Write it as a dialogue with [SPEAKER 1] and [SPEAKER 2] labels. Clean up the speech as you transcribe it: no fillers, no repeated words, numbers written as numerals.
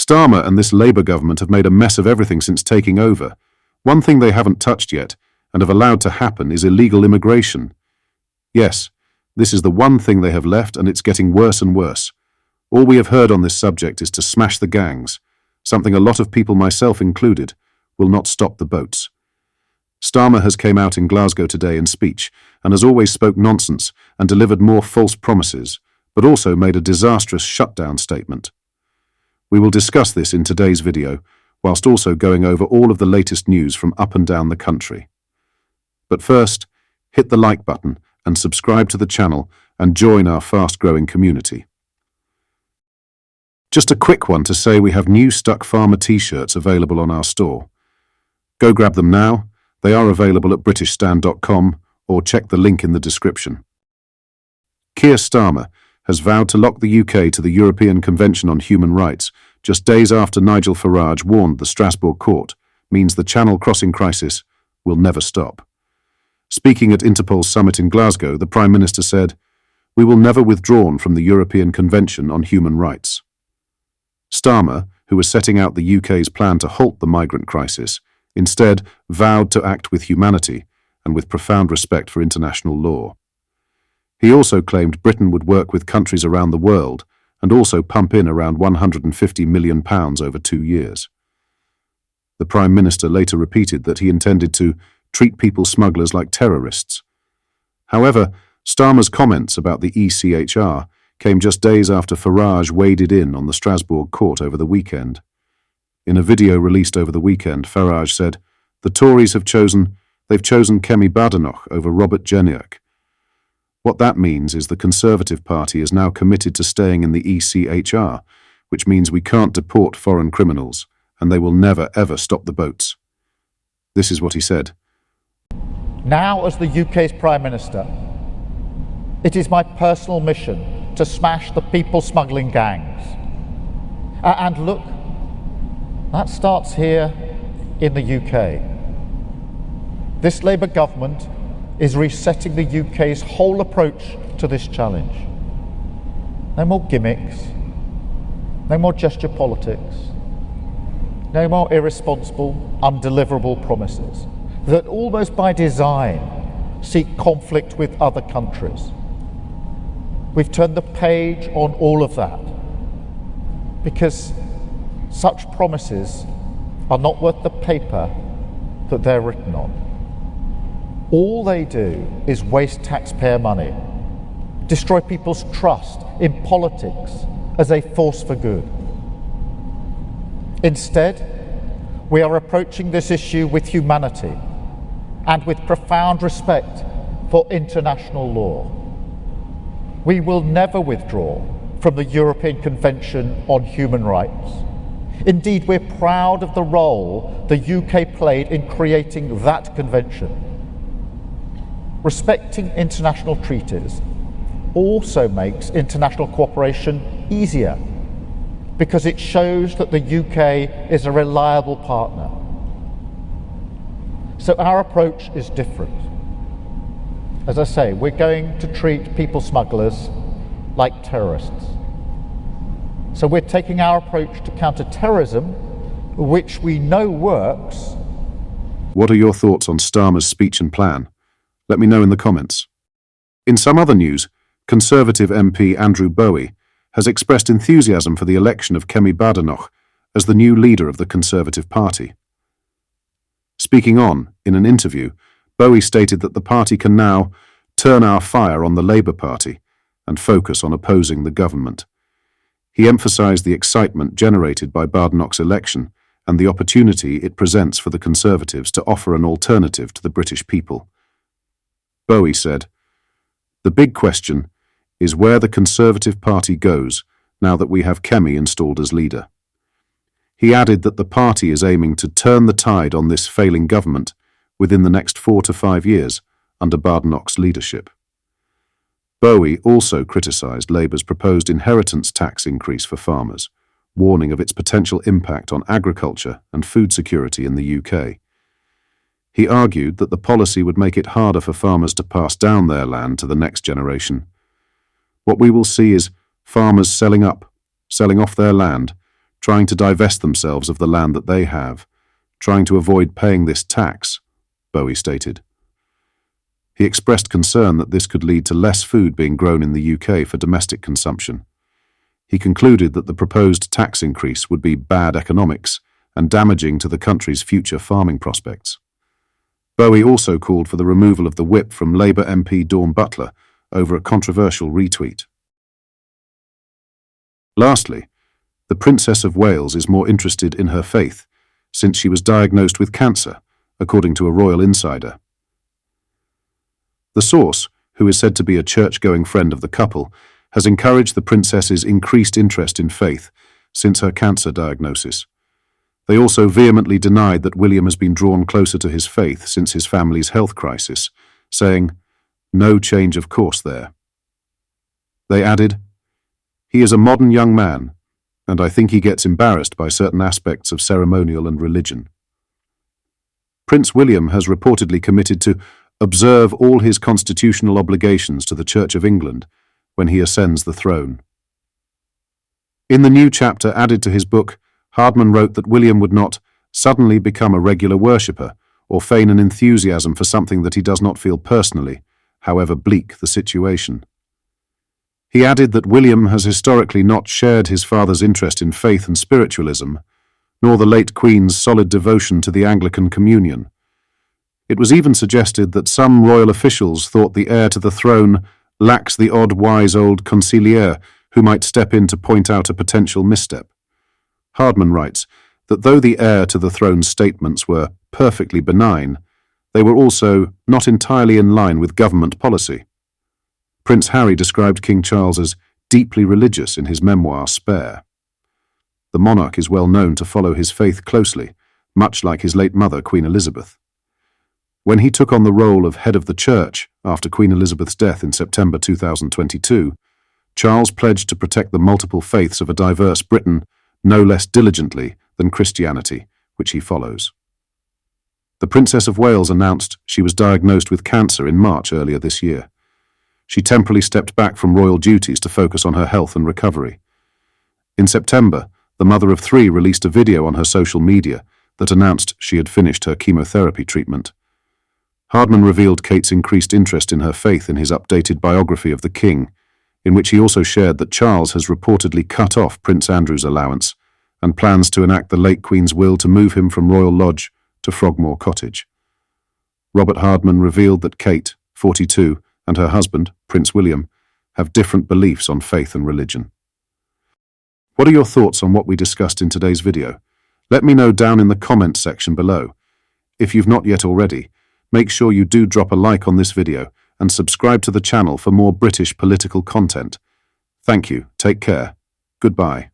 [SPEAKER 1] Starmer and this Labour government have made a mess of everything since taking over. One thing they haven't touched yet, and have allowed to happen, is illegal immigration. Yes, this is the one thing they have left, and it's getting worse and worse. All we have heard on this subject is to smash the gangs, something a lot of people, myself included, will not stop the boats. Starmer has came out in Glasgow today in speech, and as always spoke nonsense and delivered more false promises, but also made a disastrous shutdown statement. We will discuss this in today's video, whilst also going over all of the latest news from up and down the country. But first, hit the like button and subscribe to the channel and join our fast-growing community. Just a quick one to say we have new Stuck Farmer t-shirts available on our store. Go grab them now. They are available at britishstand.com or check the link in the description. Keir Starmer has vowed to lock the UK to the European Convention on Human Rights just days after Nigel Farage warned the Strasbourg court means the Channel crossing crisis will never stop. Speaking at Interpol's summit in Glasgow, the Prime Minister said, "We will never withdraw from the European Convention on Human Rights." Starmer, who was setting out the UK's plan to halt the migrant crisis, instead vowed to act with humanity and with profound respect for international law. He also claimed Britain would work with countries around the world and also pump in around £150 million over 2 years. The Prime Minister later repeated that he intended to treat people smugglers like terrorists. However, Starmer's comments about the ECHR came just days after Farage waded in on the Strasbourg court over the weekend. In a video released over the weekend, Farage said, "The Tories they've chosen Kemi Badenoch over Robert Jenrick." What that means is the Conservative Party is now committed to staying in the ECHR, which means we can't deport foreign criminals, and they will never ever stop the boats. This is what he said.
[SPEAKER 2] Now, as the UK's Prime Minister, it is my personal mission to smash the people smuggling gangs. And look, that starts here in the UK. This Labour government is resetting the UK's whole approach to this challenge. No more gimmicks, no more gesture politics, no more irresponsible, undeliverable promises that almost by design seek conflict with other countries. We've turned the page on all of that because such promises are not worth the paper that they're written on. All they do is waste taxpayer money, destroy people's trust in politics as a force for good. Instead, we are approaching this issue with humanity and with profound respect for international law. We will never withdraw from the European Convention on Human Rights. Indeed, we're proud of the role the UK played in creating that convention. Respecting international treaties also makes international cooperation easier because it shows that the UK is a reliable partner. So our approach is different. As I say, we're going to treat people smugglers like terrorists. So we're taking our approach to counter-terrorism, which we know works.
[SPEAKER 1] What are your thoughts on Starmer's speech and plan? Let me know in the comments. In some other news, Conservative MP Andrew Bowie has expressed enthusiasm for the election of Kemi Badenoch as the new leader of the Conservative Party. Speaking in an interview, Bowie stated that the party can now turn our fire on the Labour Party and focus on opposing the government. He emphasised the excitement generated by Badenoch's election and the opportunity it presents for the Conservatives to offer an alternative to the British people. Bowie said, "The big question is where the Conservative Party goes now that we have Kemi installed as leader." He added that the party is aiming to turn the tide on this failing government within the next 4 to 5 years under Badenoch's leadership. Bowie also criticised Labour's proposed inheritance tax increase for farmers, warning of its potential impact on agriculture and food security in the UK. He argued that the policy would make it harder for farmers to pass down their land to the next generation. What we will see is farmers selling off their land, trying to divest themselves of the land that they have, trying to avoid paying this tax, Bowie stated. He expressed concern that this could lead to less food being grown in the UK for domestic consumption. He concluded that the proposed tax increase would be bad economics and damaging to the country's future farming prospects. Bowie also called for the removal of the whip from Labour MP Dawn Butler over a controversial retweet. Lastly, the Princess of Wales is more interested in her faith since she was diagnosed with cancer, according to a royal insider. The source, who is said to be a church-going friend of the couple, has encouraged the princess's increased interest in faith since her cancer diagnosis. They also vehemently denied that William has been drawn closer to his faith since his family's health crisis, saying, "No change of course there." They added, "He is a modern young man, and I think he gets embarrassed by certain aspects of ceremonial and religion." Prince William has reportedly committed to observe all his constitutional obligations to the Church of England when he ascends the throne. In the new chapter added to his book, Hardman wrote that William would not suddenly become a regular worshipper or feign an enthusiasm for something that he does not feel personally, however bleak the situation. He added that William has historically not shared his father's interest in faith and spiritualism, nor the late Queen's solid devotion to the Anglican Communion. It was even suggested that some royal officials thought the heir to the throne lacks the odd wise old conciliere who might step in to point out a potential misstep. Hardman writes that though the heir to the throne's statements were perfectly benign, they were also not entirely in line with government policy. Prince Harry described King Charles as deeply religious in his memoir Spare. The monarch is well known to follow his faith closely, much like his late mother, Queen Elizabeth. When he took on the role of head of the church after Queen Elizabeth's death in September 2022, Charles pledged to protect the multiple faiths of a diverse Britain no less diligently than Christianity, which he follows. The Princess of Wales announced she was diagnosed with cancer in March earlier this year. She temporarily stepped back from royal duties to focus on her health and recovery. In September, the mother of three released a video on her social media that announced she had finished her chemotherapy treatment. Hardman revealed Kate's increased interest in her faith in his updated biography of the King, in which he also shared that Charles has reportedly cut off Prince Andrew's allowance and plans to enact the late Queen's will to move him from Royal Lodge to Frogmore Cottage. Robert Hardman revealed that Kate, 42, and her husband, Prince William, have different beliefs on faith and religion. What are your thoughts on what we discussed in today's video? Let me know down in the comment section below. If you've not yet already, make sure you do drop a like on this video and subscribe to the channel for more British political content. Thank you, take care, goodbye.